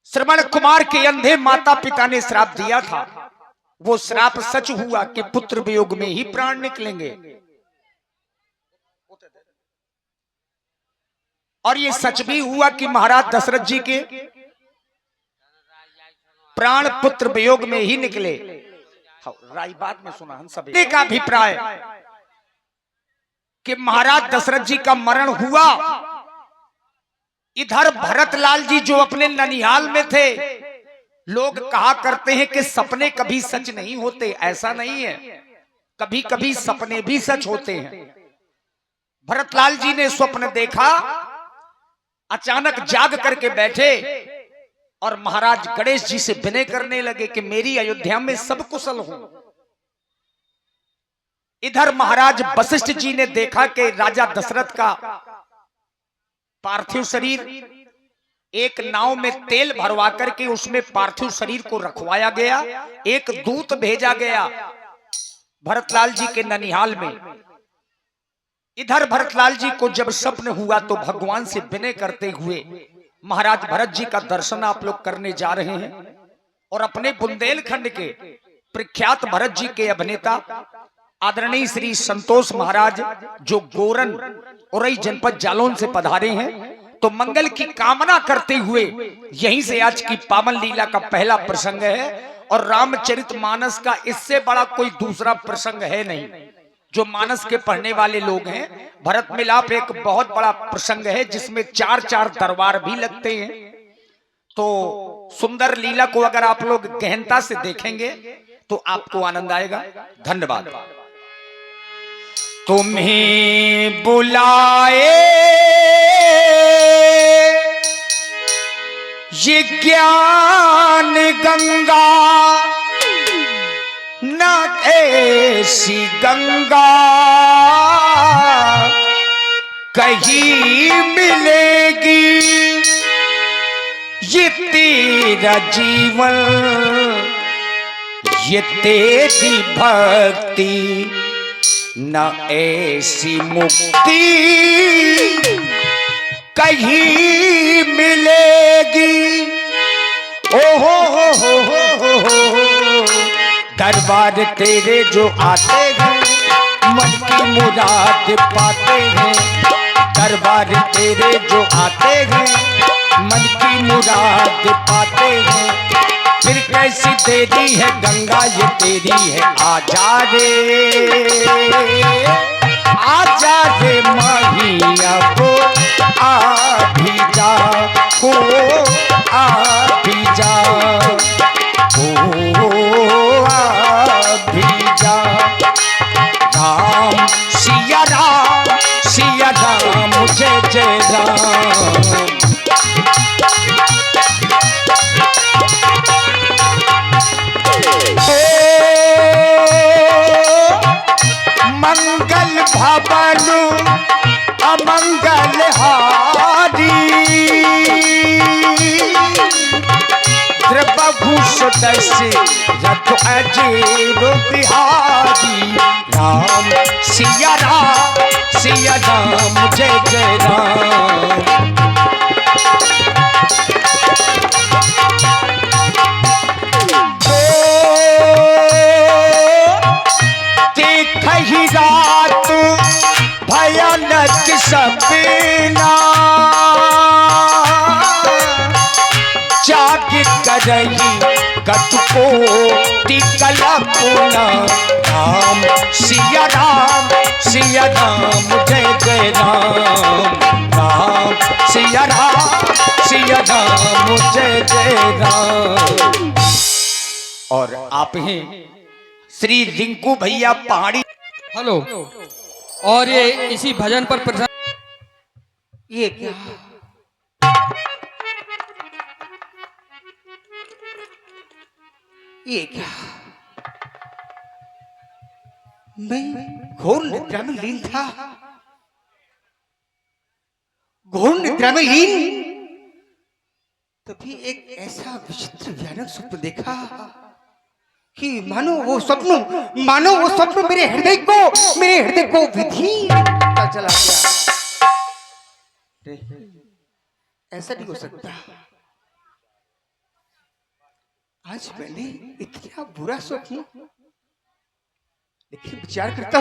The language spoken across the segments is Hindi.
श्रवण कुमार के अंधे माता पिता ने श्राप दिया था, वो श्राप सच हुआ कि पुत्र वियोग में ही प्राण निकलेंगे। और ये सच भी हुआ कि महाराज दशरथ जी के प्राण पुत्र वियोग में ही निकले। राय बात में सुना हम सभी का अभिप्राय कि महाराज दशरथ जी का मरण हुआ। इधर भरतलाल जी जो अपने ननिहाल में थे, लोग कहा करते हैं कि सपने कभी सच नहीं होते, ऐसा नहीं है, कभी कभी सपने भी सच होते हैं। भरतलाल जी ने स्वप्न देखा, अचानक जाग करके बैठे और महाराज गणेश जी से विनय करने लगे कि मेरी अयोध्या में सब कुशल हो। इधर महाराज वशिष्ठ जी ने देखा कि राजा दशरथ का पार्थिव शरीर एक नाव में तेल भरवा करके उसमें पार्थिव शरीर को रखवाया गया। एक दूत भेजा गया भरतलाल जी के ननिहाल में। इधर भरतलाल जी को जब स्वप्न हुआ तो भगवान से विनय करते हुए महाराज भरत जी का दर्शन आप लोग करने जा रहे हैं। और अपने बुंदेलखंड के प्रख्यात भरत जी के अभिनेता आदरणीय श्री संतोष महाराज जो गोरन औरई जनपद जालौन से पधारे हैं, तो मंगल की कामना करते हुए यहीं से आज की पावन लीला का पहला प्रसंग है। और रामचरितमानस का इससे बड़ा कोई दूसरा प्रसंग है नहीं। जो मानस के पढ़ने वाले लोग हैं, भरत मिलाप एक बहुत बड़ा प्रसंग है जिसमें 4-4 दरबार भी लगते हैं। तो सुंदर लीला को अगर आप लोग गहनता से देखेंगे तो आपको आनंद आएगा। धन्यवाद। तुम्हें बुलाए ये ज्ञान गंगा, न ऐसी गंगा कहीं मिलेगी। ये तेरा जीवन, ये तेरी भक्ति, न ऐसी मुक्ति कहीं मिलेगी। ओ हो दरबार तेरे जो आते हैं मन की मुराद पाते हैं। दरबार तेरे जो आते हैं मन की मुराद पाते हैं। फिर कैसी तेरी है गंगा, ये तेरी है। आजा रे मैया को आ भी जा, हो आ भी जा, हो आ भी जा। राम सिया राम, सिया राम, जय जय राम। मंगल भवन अमंगल हारी, रथ अजीरो बिहारी। राम सिया राम, सिया राम, जय जय राम। ही रात भयानक सपना, जाग करही कतको कल्पना। राम सिया राम, सिया राम, जय जय राम। राम सिया राम, सिया राम, जय जय राम। और आप ही श्री रिंकू भैया पहाड़ी। हेलो। और ये इसी भजन पर प्रधान ये क्या, ये क्या, मैं घोर निद्रा में लीन था, घोर निद्रा में लीन। तभी एक ऐसा विचित्र भयानक स्वप्न देखा कि मानो वो स्वप्न मेरे हृदय को विधि पता चला गया। ऐसा नहीं हो सकता, आज मैंने इतना बुरा स्वप्न, लेकिन विचार करता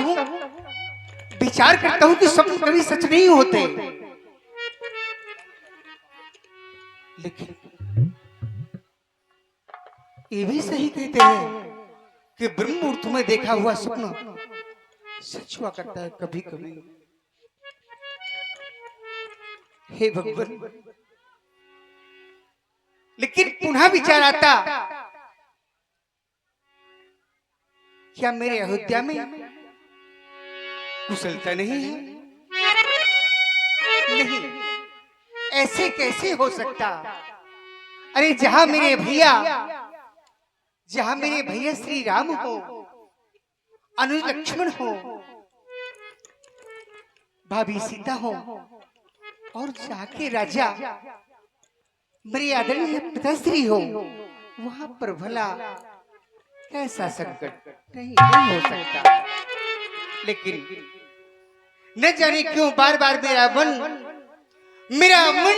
हूँ कि स्वप्न कभी सच नहीं होते। लेकिन ये भी सही कहते हैं कि ब्रह्म मुहूर्त में देखा हुआ स्वप्न सच हुआ करता है कभी कभी। हे भगवान, लेकिन पुनः विचार आता, क्या मेरे अयोध्या में कुशलता नहीं है? नहीं, ऐसे कैसे हो सकता? अरे जहां मेरे भैया श्री राम हो, अनुज लक्ष्मण हो, भाभी सीता हो, और जाके राजा मेरे आदरणीय पिताश्री हो, वहां पर भला कैसा संकट नहीं हो सकता। लेकिन न जाने क्यों बार बार मेरा मन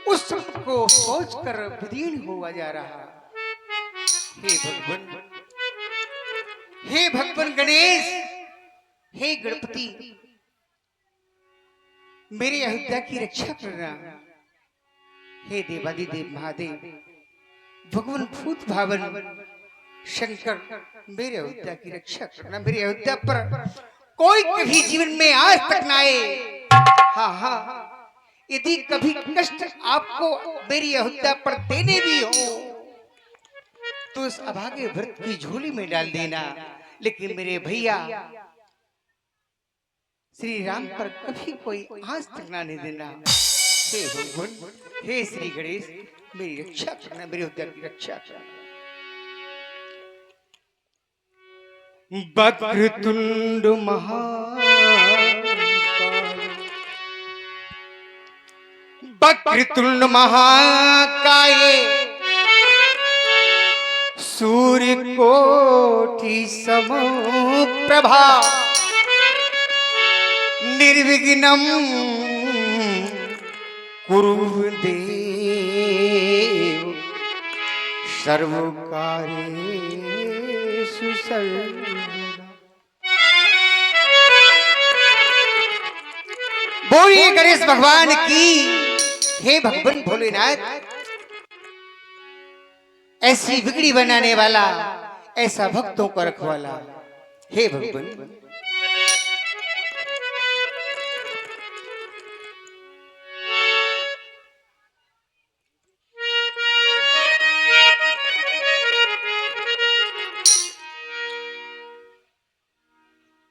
उस को सोचकर विदीर्ण हुआ जा रहा। हे भगवान गणेश, हे गणपति, मेरे अयोध्या की रक्षा करना। हे देवादिदेव महादेव, भगवान भूत भावन शंकर, मेरे अयोध्या की रक्षा करना। मेरे अयोध्या पर कोई कभी जीवन में आज तक ना आए। हाँ, यदि कभी कष्ट आपको मेरी अयोध्या पर देने भी हो तो इस अभागे भरत की झोली में डाल देना, लेकिन मेरे भैया श्री राम पर कभी कोई आज तक ना नहीं देना। हे भगवान, हे श्री गणेश, मेरी रक्षा करना, मेरी अयोध्या की रक्षा करना। वक्रतुंड महाकाय, सूर्य कोटि समप्रभा, निर्विघ्नं कुरु देव, सर्वकार्येषु सर्वदा। बोलिए गणेश भगवान की। हे भगवान भोलेनाथ, ऐसी बिगड़ी बनाने वाला, ऐसा भक्तों को रखवाला, हे भगवान।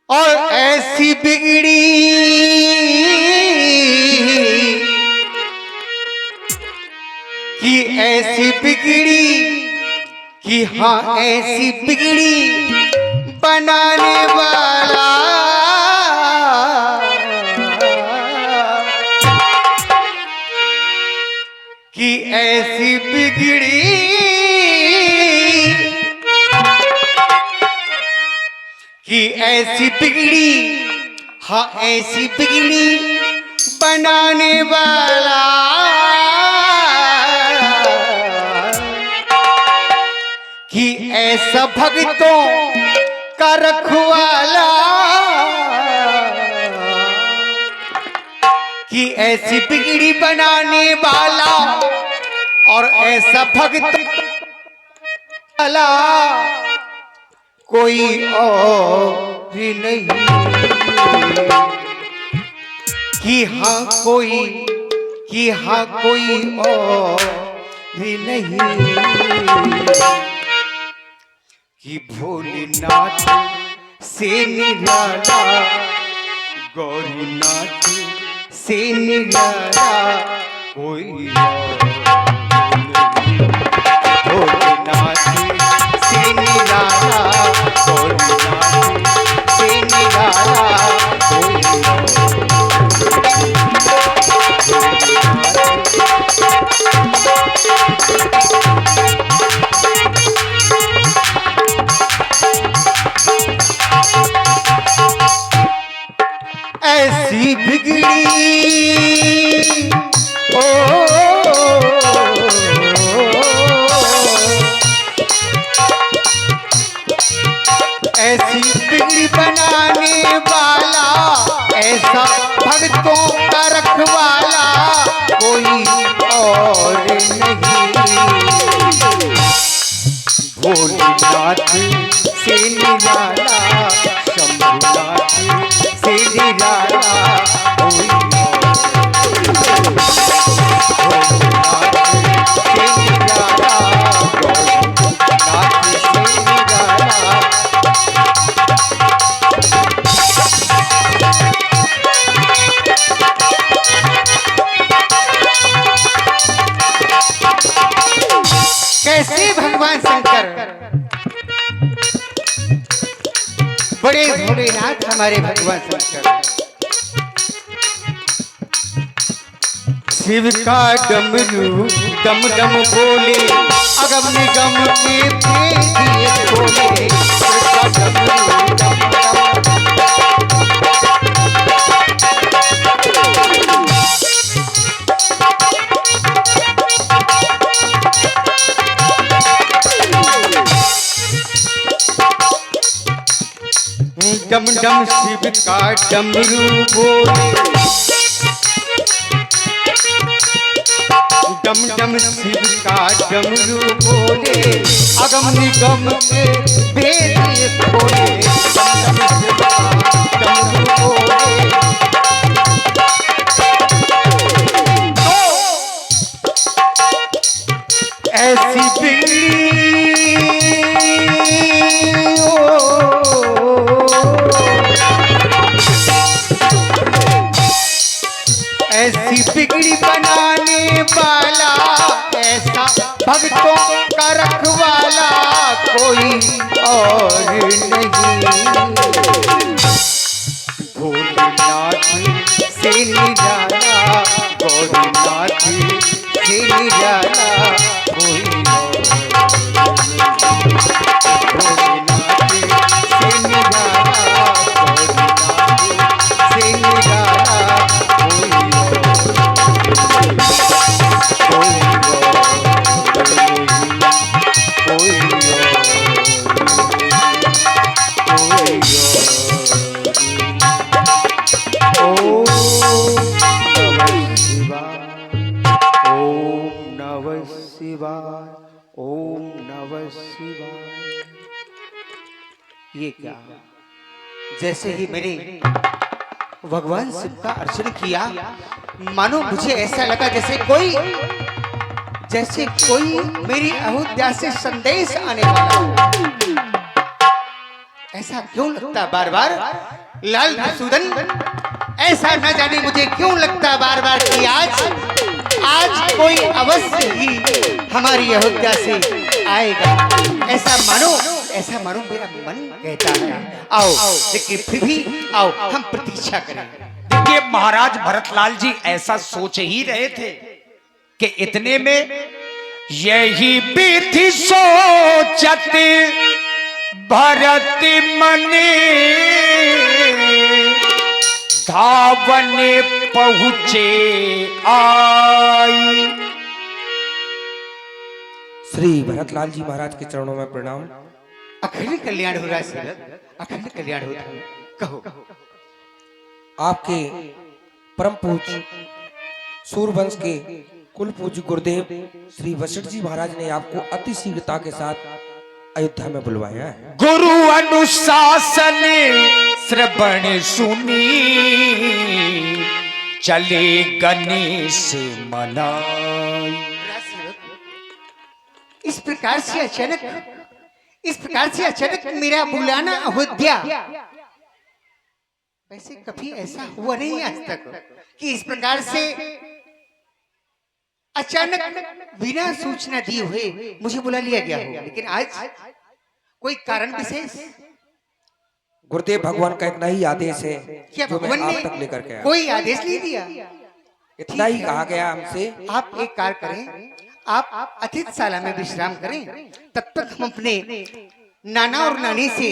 और ऐसी बिगड़ी कि हाँ, ऐसी बिगड़ी बनाने वाला, कि ऐसी बिगड़ी हाँ, ऐसी बिगड़ी बनाने वाला, कि ऐसा भक्तों का रखवाला, कि ऐसी बिगड़ी बनाने वाला और ऐसा भक्त वाला कोई और भी नहीं। कि हाँ कोई और भी नहीं, कि भोलेनाथ से निराला, गौरीनाथ से निराला कोई और नहीं। भोलेनाथ से निराला, गौरीनाथ से निराला कोई और ऐसी बिगड़ी, ओ भक्तों का रखवाला कोई और नहीं। भोलेनाथ से निराला, शंभुनाथ से निराला कोई और नहीं। भोलेनाथ से निराला, गौरीनाथ से निराला। कैसे भगवान शंकर बड़े भोलेनाथ हमारे भगवान शंकर। शिव का डमरू डम डम बोले, अगम निगम के भेद खोले। शिव का डमरू डम डम डम डम शिव का डमरू बोले, डम डम शिव का डमरू बोले, अगम निगम के भेद खोले। डम डम शिव का डमरू बोले। ऐसी बिल्ली ऐसी बिगड़ी बनाने वाला, ऐसा भक्तों का रखवाला कोई और नहीं। भोलेनाथ से निराला, गौरीनाथ से निराला कोई और नहीं। भोलेनाथ से निराला, गौरीनाथ से निराला कोई ओम नमः शिवाय। ये क्या, जैसे ही मैंने भगवान शिव का अर्चन किया, मानो मुझे ऐसा लगा जैसे कोई मेरी अयोध्या से संदेश आने वाला हो। ऐसा क्यों लगता बार बार लाल मधुसूदन, ऐसा न जाने मुझे क्यों लगता बार बार कि आज कोई अवश्य ही हमारी अयोध्या से आएगा। ऐसा मानो मेरा मन कहता है। आओ, लेकिन फिर भी आओ हम प्रतीक्षा करें। देखिए महाराज भरतलाल जी ऐसा सोच ही रहे थे कि इतने में यही विधि सोचत भरत मने, धावने पहुंचे आई। श्री भरतलाल जी महाराज के चरणों में प्रणाम। अखंड कल्याण हो रहा है सर, अखंड कल्याण हो रहा है। कहो। आपके परम पूज्य सूरवंश के कुल पूज्य गुरुदेव श्री वशिष्ठ जी महाराज ने आपको अति शीघ्रता के साथ अयोध्या में बुलवाया है। गुरु अनुशासन श्रवण सुनी, चले गणेश मनाई। इस प्रकार से अचानक मेरा बुलाना अयोध्या, वैसे कभी ऐसा हुआ नहीं आज तक कि इस प्रकार से अचानक बिना सूचना दिए हुए मुझे बुला लिया गया हो। लेकिन आज कोई कारण विशेष? गुरुदेव भगवान का इतना ही आदेश है क्या जो मैं भगवान आप ने तक लेकर के आया। कोई आदेश नहीं दिया? इतना ही कहा गया हमसे। आप एक कार्य करें, आप अतिथिशाला में विश्राम करें, तब तक हम अपने नाना और नानी से,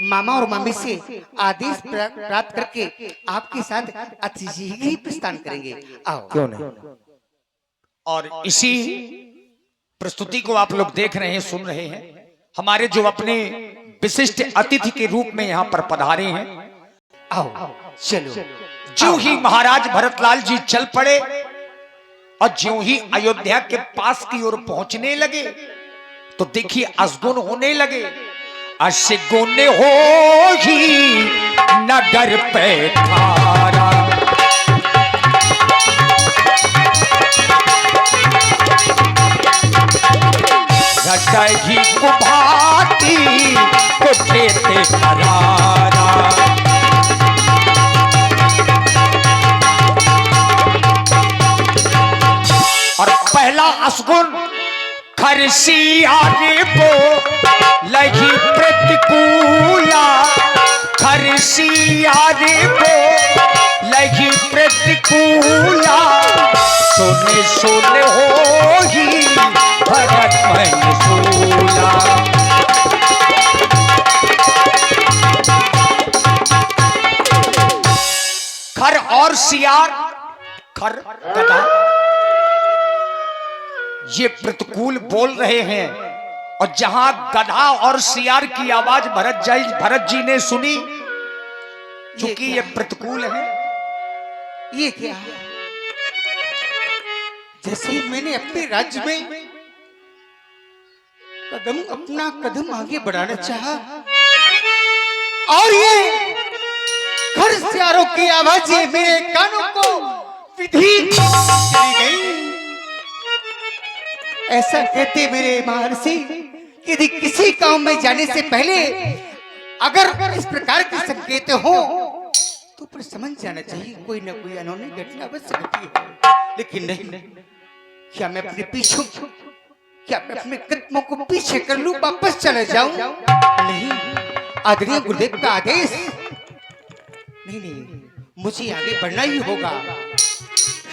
मामा और मामी से आदेश प्राप्त करके आपके साथ अतिशीघ्र ही प्रस्थान करेंगे। आओ। क्यों नहीं। और इसी प्रस्तुति को आप लोग देख रहे हैं, सुन रहे हैं। हमारे जो अपने विशिष्ट अतिथि के रूप में यहाँ पर पधारे हैं, आओ चलो ज्यों ही महाराज भरतलाल जी चल पड़े और ज्यों ही अयोध्या के पास की ओर पहुंचने लगे तो देखिए असगुन होने लगे। अशगुन हो ही नगर पे ठारा, रटही कुभाती उठे ते करारा। और पहला असगुन खरसिया रे बो लगी प्रतिकूला, खरसिया रे बो लगी प्रतिकूला। सुने सुने हो ही भरत मंसूला। खर और सियार, खर गधा ये प्रतिकूल बोल रहे हैं और जहां गधा और सियार की आवाज भरत जी ने सुनी, चूंकि ये प्रतिकूल है। ये क्या है? जैसे मैंने अपने राज्य में अपना कदम आगे बढ़ाना चाहा और ये खरसियारों की आवाजें मेरे कानों को विधि चली गई। ऐसा कहते मेरे महर्षि कि यदि किसी काम में जाने से पहले अगर इस प्रकार के संकेत हो तो पर समझ जाना चाहिए कोई ना कोई अनहोनी घटना अवश्य घटी है। लेकिन नहीं, क्या मैं अपने पीछे, क्या मैं अपने कदमों को पीछे कर लूं, वापस चले जाऊं? नहीं, आदरणीय गुरुदेव का आदेश। नहीं, मुझे आगे बढ़ना ही होगा।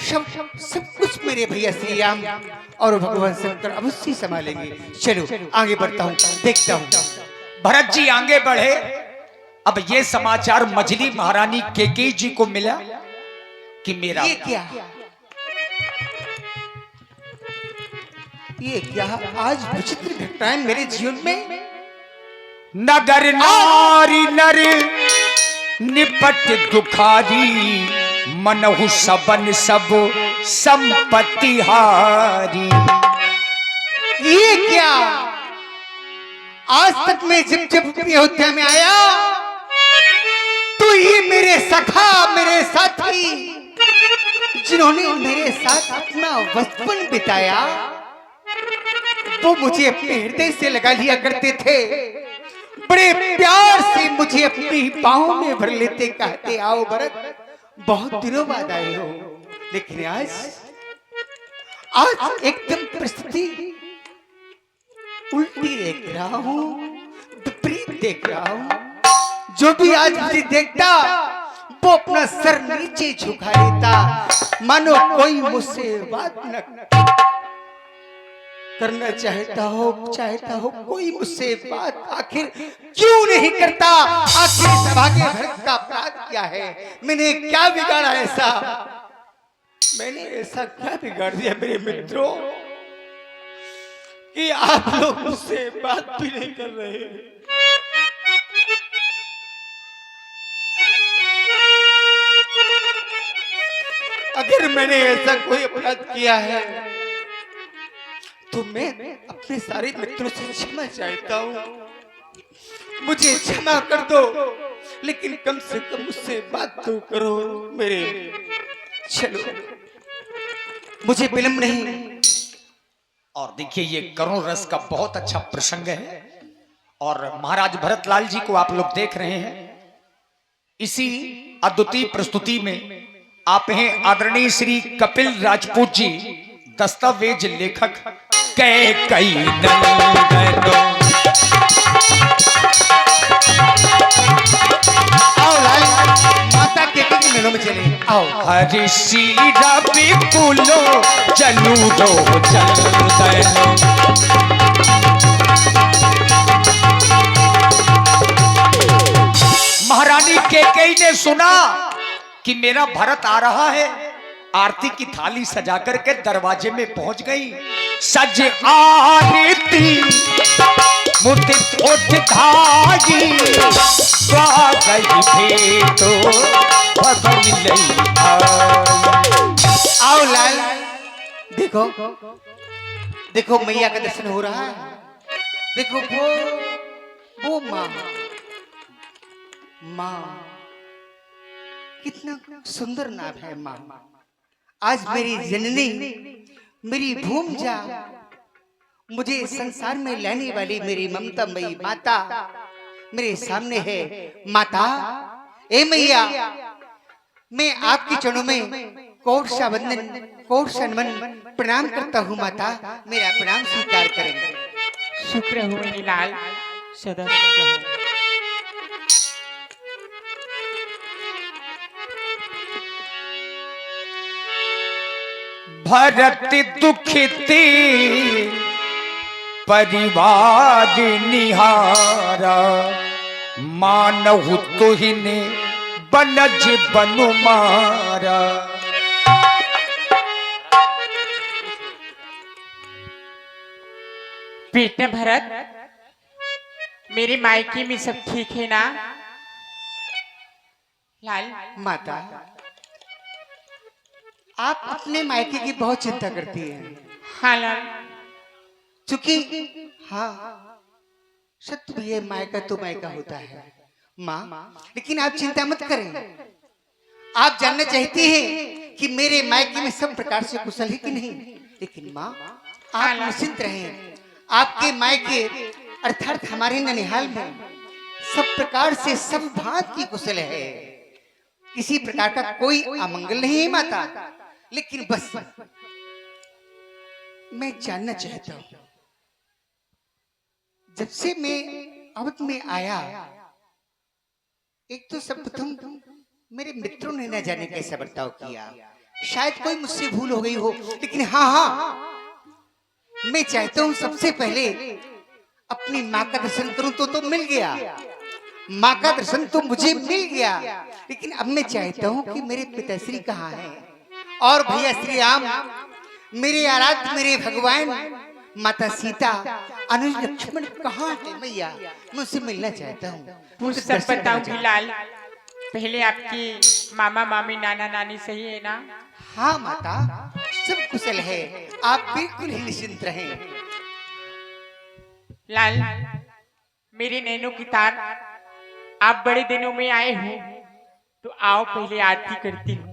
सब कुछ मेरे भैया श्री राम और भगवान शंकर अवश्य संभालेंगे। चलो आगे बढ़ता हूँ, देखता हूँ। भरत जी आगे बढ़े। अब ये समाचार मजली महारानी केकई जी को मिला कि मेरा ये क्या आज विचित्र घटनाएं मेरे जीवन में। नगर नारी नर निपट दुखारी, मनहु सबन सब संपत्ति हारी। ये क्या? आज तक मैं जब अयोध्या में आया तो ये मेरे सखा, मेरे साथी, जिन्होंने मेरे साथ अपना बचपन बिताया, वो मुझे अपने हृदय से लगा लिया करते थे। बड़े प्यार से मुझे अपनी बाहों में भर लेते, कहते आओ भरत, बहुत दिनों बाद आए हो। लेकिन आज एकदम परिस्थिति उल्टी देख रहा हूँ, विपरीत देख रहा हूँ। जो भी आज मुझे देखता वो अपना सर नीचे झुका लेता, मानो कोई मुझसे बात न करना चाहता हो कोई मुझसे बात आखिर क्यों नहीं करता? आखिर सभागे भरत का अपराध क्या है? मैंने क्या बिगाड़ा ऐसा? मैंने ऐसा क्या बिगाड़ दिया मेरे मित्रों कि आप लोग मुझसे बात भी नहीं कर रहे? अगर मैंने ऐसा कोई अपराध किया है तो मैं अपने सारे मित्रों से क्षमा चाहता हूँ, मुझे क्षमा कर दो। लेकिन कम से कम मुझसे बात तो करो मेरे। चलो, मुझे विलंब नहीं। और देखिए ये करुण रस का बहुत अच्छा प्रसंग है और महाराज भरतलाल जी को आप लोग देख रहे हैं। इसी अद्वितीय प्रस्तुति में आप हैं आदरणीय श्री कपिल राजपूत जी, दस्तावेज लेखक कैकई नंदनो। आओ माता कैकई के मेलों में चले आओ। हरि श्री रवि कुलो चलू दो चंदनो। महारानी कैकई ने सुना कि मेरा भरत आ रहा है, आरती की थाली सजाकर के दरवाजे में पहुंच गई। सज आरती मुदित उद्धारी स्वागत भेटो भगन लई आओ लाल, देखो देखो मैया का दर्शन हो रहा है। देखो वो माँ कितना सुंदर नाम है माँ। आज मेरी जननी, मेरी भूमजा, मुझे संसार में लाने वाली मेरी ममता मई माता मेरे सामने है। माता, ए मैया, मैं आपके चरणों में कोट सा वंदन, कोट सा नमन प्रणाम करता हूँ। माता, मेरा प्रणाम स्वीकार करेंगे। शुक्र हो मेरी लाल, सदा शुक्र हो। भरत दुखिती परिवार निहारा मानहु तुहिने बनज बनु मारा। बेटा भरत, मेरे मायके में सब ठीक है ना? लाल, माता, आप अपने मायके की बहुत चिंता करती हैं। हाँ लाल, चूंकि हाँ सत्य भी है, मायका तो मायका होता है माँ, लेकिन आप चिंता मत करें। आप जानना चाहती हैं कि मेरे मायके में सब प्रकार से कुशल है कि नहीं, लेकिन माँ आप निश्चिंत रहें। आपके मायके अर्थात हमारे ननिहाल में सब प्रकार से सब भांत की कुशल है। किसी प्रकार का कोई अमंगल नहीं है माता, लेकिन बस मैं जानना चाहता हूं, जब से मैं अवध में आया, एक तो सर्वप्रथम मेरे मित्रों ने न जाने कैसा बर्ताव किया। शायद कोई मुझसे भूल हो गई हो, लेकिन हाँ, मैं चाहता हूं सबसे पहले अपनी माँ का दर्शन करूं तो मिल गया। माँ का दर्शन तो मुझे मिल गया, लेकिन अब मैं चाहता हूं कि मेरे पिताश्री कहाँ हैं, और भैया श्री राम, मेरे आराध्य, मेरे भगवान, माता सीता, अनुज लक्ष्मण कहाँ है मैया, मैं उससे मिलना चाहता हूँ। वो सब बताऊंगी लाल। पहले आपकी मामा मामी नाना नानी सही है ना? हाँ माता, सब कुशल है, आप बिल्कुल ही निश्चिंत रहें। लाल, मेरे नैनों की तार, आप बड़े दिनों में आए हो तो आओ पहले आरती करती हूँ।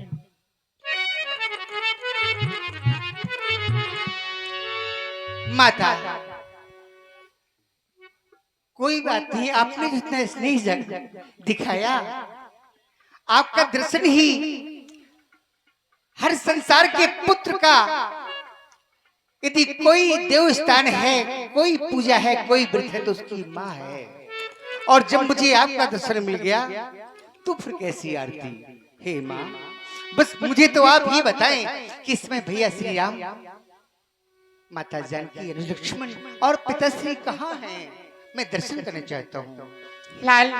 माता, कोई बात नहीं, आपने जितना स्नेह दिखाया, आपका दर्शन ही हर संसार के पुत्र का, यदि कोई देव स्थान है, कोई पूजा है, कोई व्रत है, तो उसकी माँ है। और जब मुझे आपका दर्शन मिल गया तो फिर कैसी आरती। हे माँ, बस मुझे तो आप ये बताएं कि इसमें भैया श्री राम, माता जानकी, लक्ष्मण और पिताश्री कहाँ हैं? मैं दर्शन करना चाहता हूँ। लाल,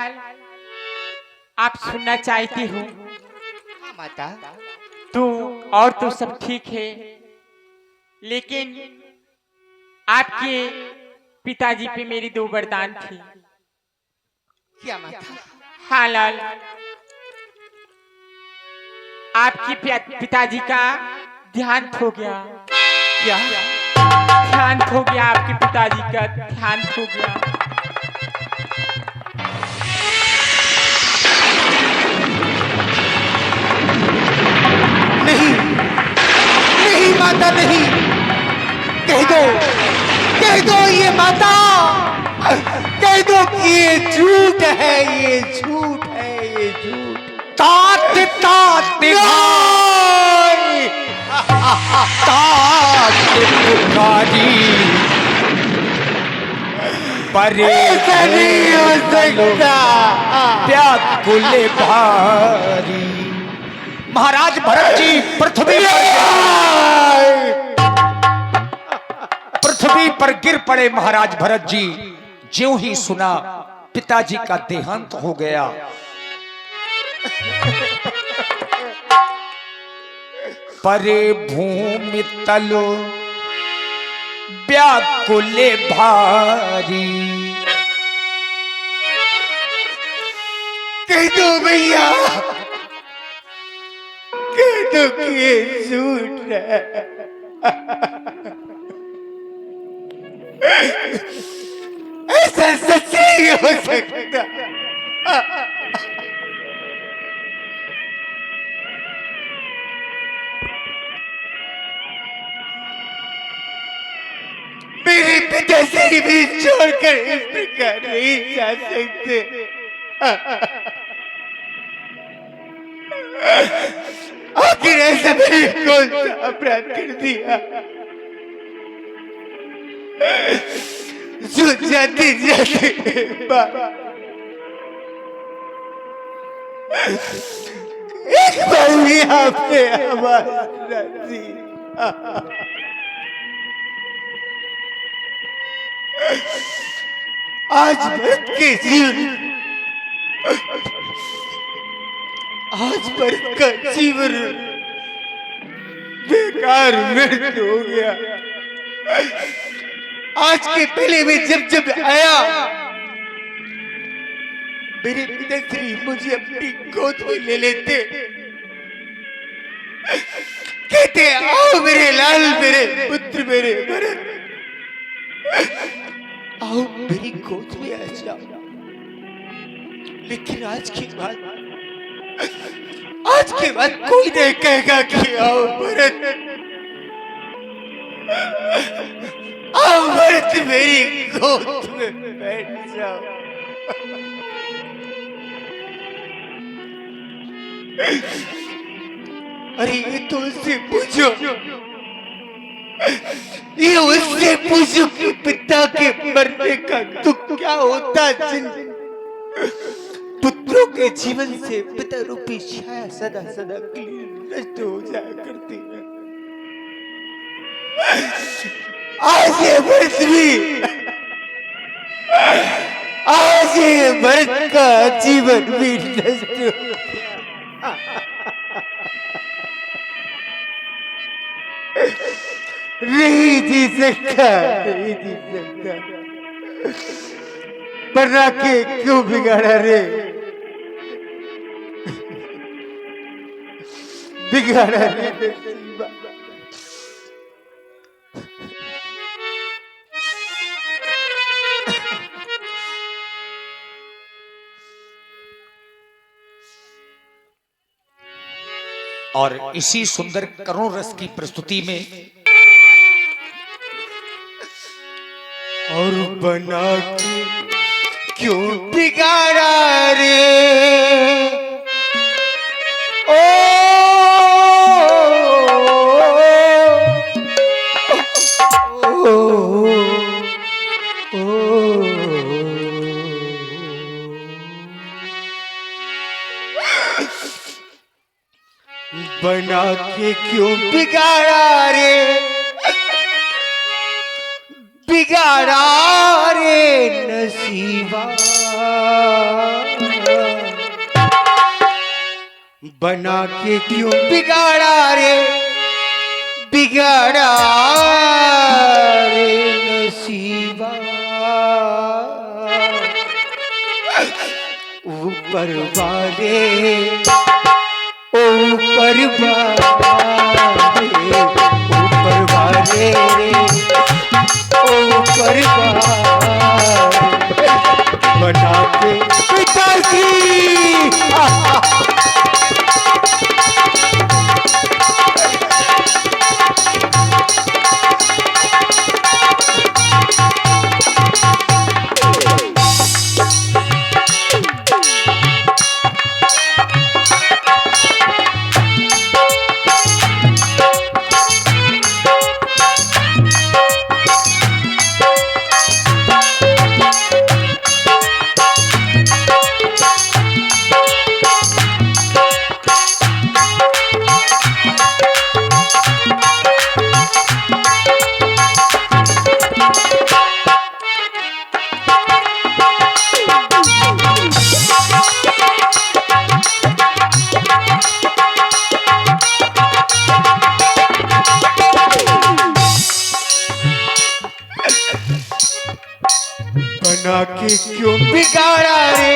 आप सुनना चाहती हो? हाँ माता। तो और तो सब ठीक है, लेकिन आपके पिताजी पे मेरी दो वरदान थी। क्या माता? हाँ लाल, आपके पिताजी का ध्यान खो गया। क्या? ध्यान खो गया, आपके पिताजी का ध्यान खो गया। नहीं नहीं माता, नहीं, कह दो ये माता, कह दो कि ये झूठ है, ये झूठ है, ये झूठ। तात तात तात पुकारी परे नहीं हो सकता। व्याकुल भारी। महाराज भरत जी पृथ्वी पर गिर पड़े। महाराज भरत जी ज्यों ही सुना पिताजी का देहांत हो गया, परे भूमि तलो व्याकुल भारी। कह दो भैया, कह दो कि ये झूठ है। ऐसा सच नहीं हो सकता। मेरे पिताश्री भी छोड़कर इस प्रकार नहीं जा सकते। आखिर ऐसा मैंने कौन सा अपराध कर दिया जो जाते जाते एक बार भी आपने आवाज न दी। आज भरत के जीवन, आज भरत का जीवन बेकार व्यर्थ हो गया। आज के पहले में जब जब आया, मेरे पिताश्री मुझे अपनी गोद में ले लेते, कहते आओ मेरे लाल, मेरे पुत्र, मेरे भरत, आओ मेरी गोद में आ जाओ। लेकिन आज के बाद कोई नहीं कहेगा कि आओ भरत, आओ भरत मेरी गोद में बैठ जाओ। अरे ये तो उससे पूछो, ये उससे पूछो कि पिता के मरने का दुख क्या होता, जिन पुत्रों के जीवन से पिता रूपी छाया सदा सदा के लिए नष्ट हो जाया करती है। आज ये भरत भी, आज ये भरत का जीवन भी नष्ट हो नहीं जी सकता, नहीं जी सकता। बना के क्यों बिगाड़ा रे, बिगाड़ा रे नसीबा। और इसी सुंदर करुण रस की प्रस्तुति में और बना के क्यों बिगाड़ा रे, ओ, ओ, ओ, बना के क्यों बिगाड़ा रे, बिगाड़ा रे नसीबा। बना के क्यों बिगाड़ा रे, बिगाड़ा रे नसीबा। ऊपर वाले, ऊपर वाले, ऊपर वाले रे, ऊपर बना के पिताजी। बना के क्यों बिगाड़ा रे,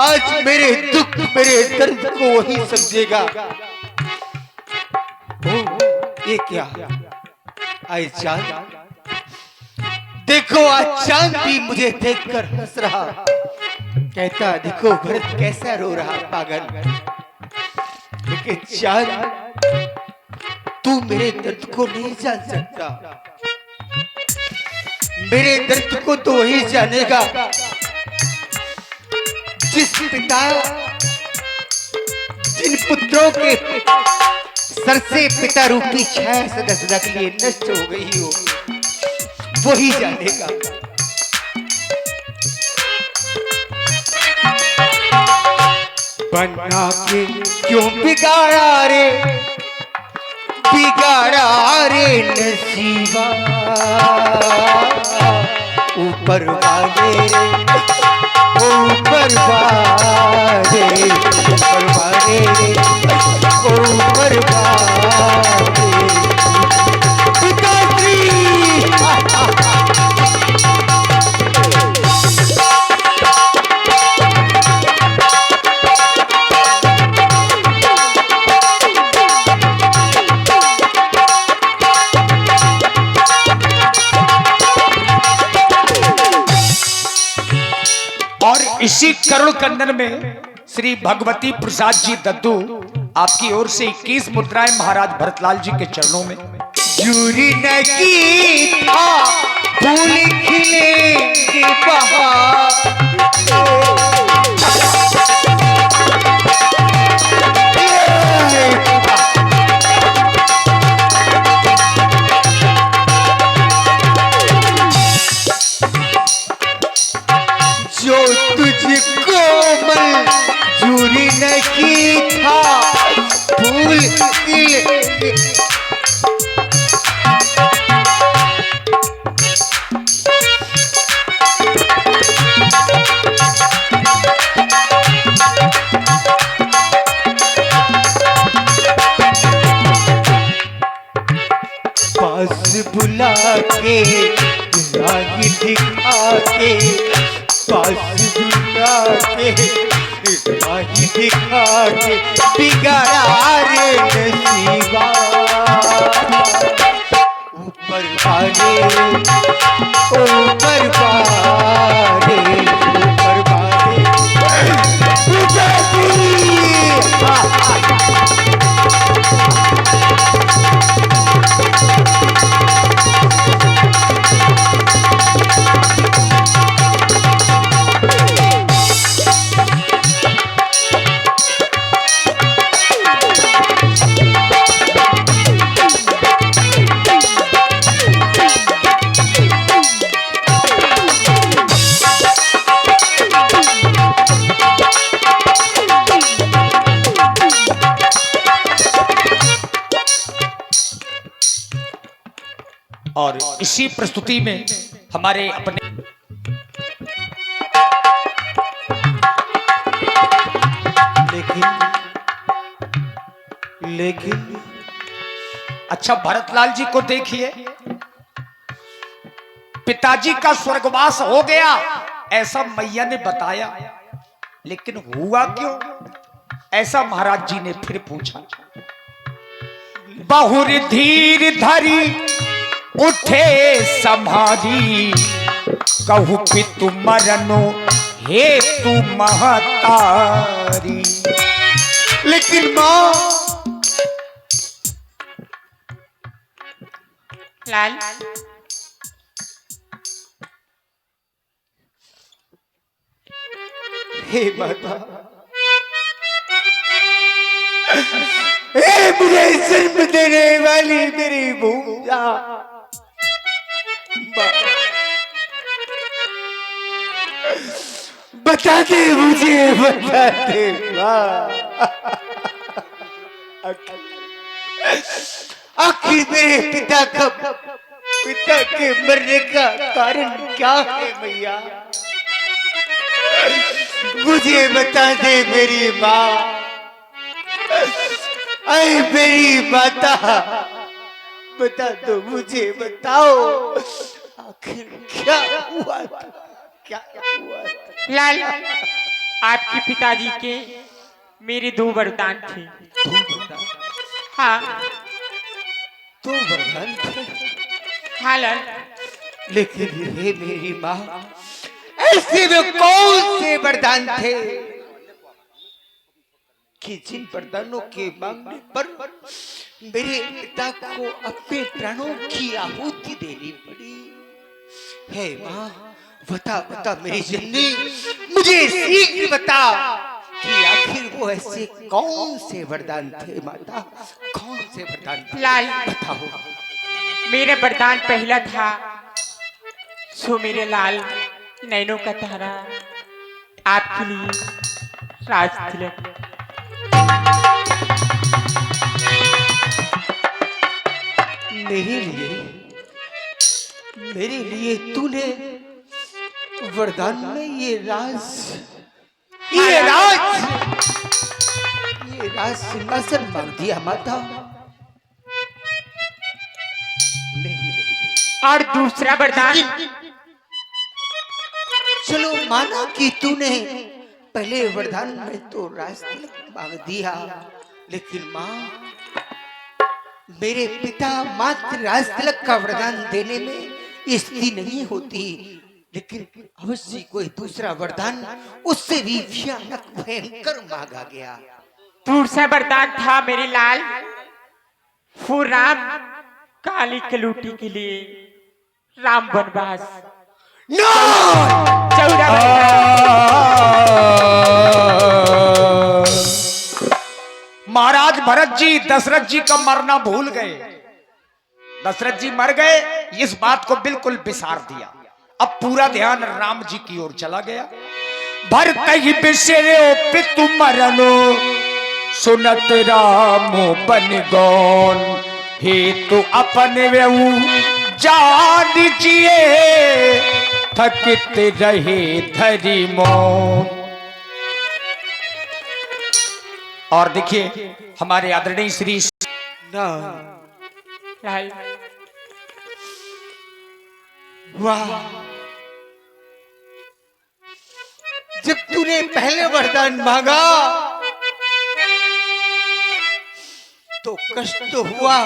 आज मेरे दुख मेरे दर्द को वही समझेगा। ओ, ये क्या? आज चांद, देखो आज चांद भी मुझे देखकर हंस रहा, कहता देखो भरत कैसा रो रहा पागल। लेकिन चांद, तू मेरे दर्द को नहीं जान सकता। मेरे दर्द को तो वही जानेगा जिन पुत्रों के सर से पिता रूपी छाया सदा सदा के लिए नष्ट हो गई हो, वही जानेगा। बना के क्यों बिगाड़ा रे, बिगाड़ा रे नसीबा, ऊपर वाले रे, ऊपर वाले, ऊपर वाले रे, ऊपर वाले पिताश्री। इसी करुण कंदन में श्री भगवती प्रसाद जी दद्दू आपकी ओर से 21 मुद्राएं महाराज भरतलाल जी के चरणों में। चूरी न की था फूल खिले के बहार, जो तुझको मंजूरी न की था फूल खिले। पास बुला के राही दिखा के, पास बुला के राही दिखा के, बिगाड़ा रे नसीबा, ऊपर वाले, ऊपर वाले, ऊपर वाले और इसी प्रस्तुति में हमारे अपने लेकिन अच्छा भरतलाल जी को देखिए, पिताजी का स्वर्गवास हो गया ऐसा मैया ने बताया, लेकिन हुआ क्यों ऐसा महाराज जी ने फिर पूछा। बहुर धीर धरी उठे संभारी, कहू पितु मरनो हे तू महतारी। लेकिन माँ, लाल हे माता, हे मुझे जन्म देने वाली मेरी भूजा, बता दे मुझे, बता दे आखिर मेरे पिता के मरने का कारण क्या है मैया? मुझे बता दे मेरी माँ, अरे मेरी माता, बता दो मुझे, बताओ आखिर क्या हुआ था, क्या हुआ था? लाल आपके पिताजी के मेरे 2 वरदान थे। हाँ तो वरदान थे, हाँ लाल। लेकिन हे मेरी माँ, ऐसे में कौन से वरदान थे कि जिन वरदानों के मांगने पर मेरे पिता को अपने प्राणों की आहुति देनी पड़ी? हे माँ, बता बता मेरी जननी, मुझे शीघ्र बता कि आखिर वो ऐसे कौन से वरदान थे माता, कौन से वरदान थे? लाल, बताओ। मेरा वरदान पहला था, सो मेरे लाल नैनों का तारा आपके लिए राज तिलक। मेरे लिए तूने वरदान में ये राज सिंहासन मांग दिया माता? नहीं। और दूसरा वरदान, चलो माना कि तूने पहले वरदान में तो राज तिलक मांग दिया, लेकिन माँ, मेरे पिता मात्र राज तिलक का वरदान देने में स्थिति नहीं होती, लेकिन अवश्य कोई दूसरा वरदान उससे भी भयानक भयंकर मांगा गया। दूसरा वरदान था मेरे लाल, वो राम काली कलूटी के लिए राम वनवास। नो! 14 महाराज भरत जी दशरथ जी का मरना भूल गए। दशरथ जी मर गए, इस बात को बिल्कुल बिसार दिया। अब पूरा ध्यान राम जी की ओर चला गया। भरत ही बिसरे पितु मरनो, सुनत राम बन गौन, हे तू अपन वेऊ जान जिए, थकित रहे धरि मौन। और देखिए हमारे आदरणीय श्री लाल, वाह, जब तूने पहले वरदान मांगा तो कष्ट तो हुआ,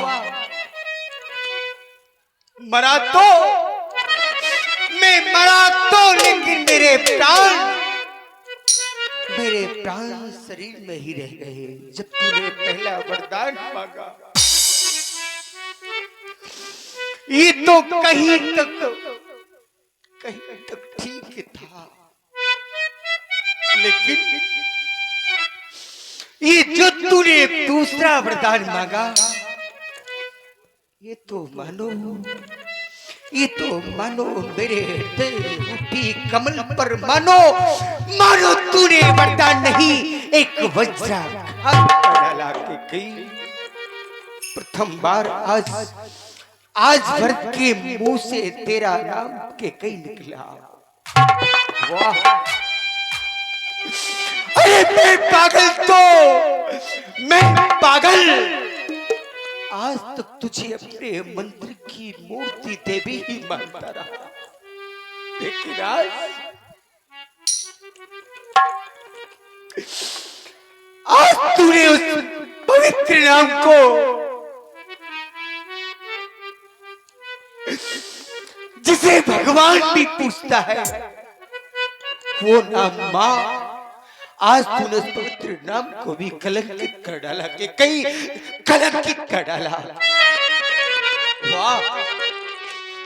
मरा तो मैं मरा तो, लेकिन मेरे प्राण शरीर में ही रह गए। जब तूने पहला वरदान मांगा ये तो कहीं तक ठीक था, लेकिन ये जो तूने दूसरा वरदान मांगा, ये तो मानो मेरे हृदय उठी कमल पर मानो तूने वरदान नहीं, एक वज्राघात डाला के गई। प्रथम बार आज भरत के मुंह से तेरा नाम के कई निकला। वाह, अरे मैं पागल आज तक तुझे अपने मंत्र की मूर्ति देवी ही मानता रहा, लेकिन आज तूने उस पवित्र नाम को, जिसे भगवान भी पूछता है, वो नाम माँ, आज तूने उस पवित्र नाम को भी कलंकित कर डाला, कि कहीं कलंकित कर डाला। वाह,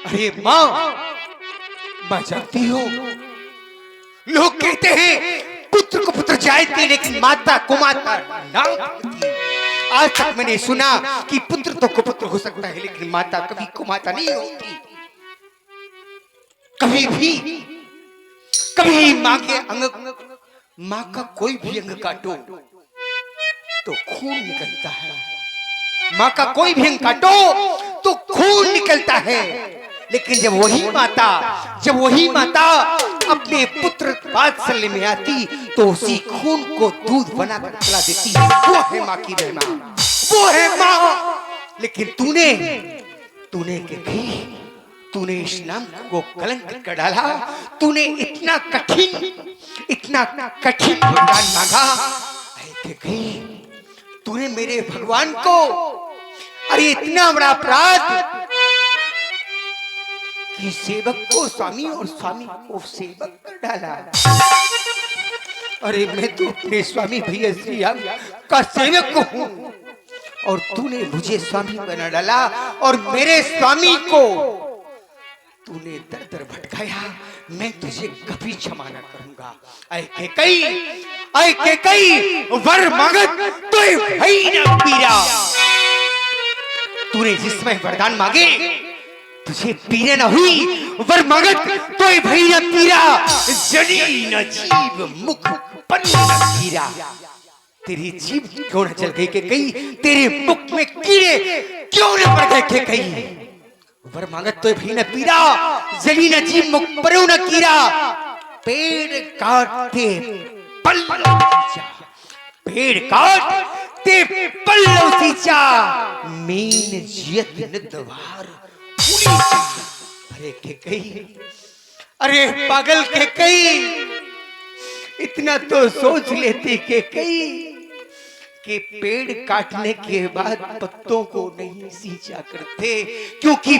अरे माँ जानती हो, लोग कहते हैं पुत्र को पुत्र जायते, लेकिन माता को माता नाम कहती। आज तक मैंने सुना कि पुत्र तो कुपुत्र हो सकता है, लेकिन माता कभी कुमाता नहीं होती। कभी माँ के अंग, माँ का कोई भी अंग काटो तो खून निकलता है, माँ का कोई भी अंग काटो तो खून निकलता है, लेकिन जब वही माता अपने पुत्र वात्सल्य में आती तो उसी खून को दूध बनाकर पिला देती। वो है माँ की महिमा, वो है माँ। लेकिन तूने तूने इस नाम को कलंक कर डाला। तूने इतना कठिन वरदान मांगा। तूने मेरे भगवान को, अरे इतना बड़ा अपराध कि सेवक को स्वामी और स्वामी को सेवक कर डाला। अरे मैं तो अपने स्वामी भैया श्री राम का सेवक हूं और तूने मुझे स्वामी बना डाला और मेरे स्वामी को तूने दर दर भटकाया। मैं तुझे कभी क्षमा न करूंगा। ऐ कैकेयी वर मांगत तो भई न पीरा। तूने जिसमें वरदान मांगे तुझे पीरे न हुई, वर मांगत तो भई न पीरा। जनी न जीव मुख पन न कीरा। तेरी जीभ क्यों न जल गई कैकेयी? तेरे मुख में कीड़े क्यों न पड़ गए कैकेयी? वर मांगत तो भई न पीरा, जली न जीव मुख पर न कीरा। पेड़ काटते पल्लव सींचा, पेड़ काटते पल्लव सींचा। मीन जियत न द्वार उड़ीचा। अरे कैकेयी, अरे पागल कैकेयी, इतना तो सोच लेती कैकेयी कि पेड़ काटने के बाद पत्तों को नहीं सींचा करते, क्योंकि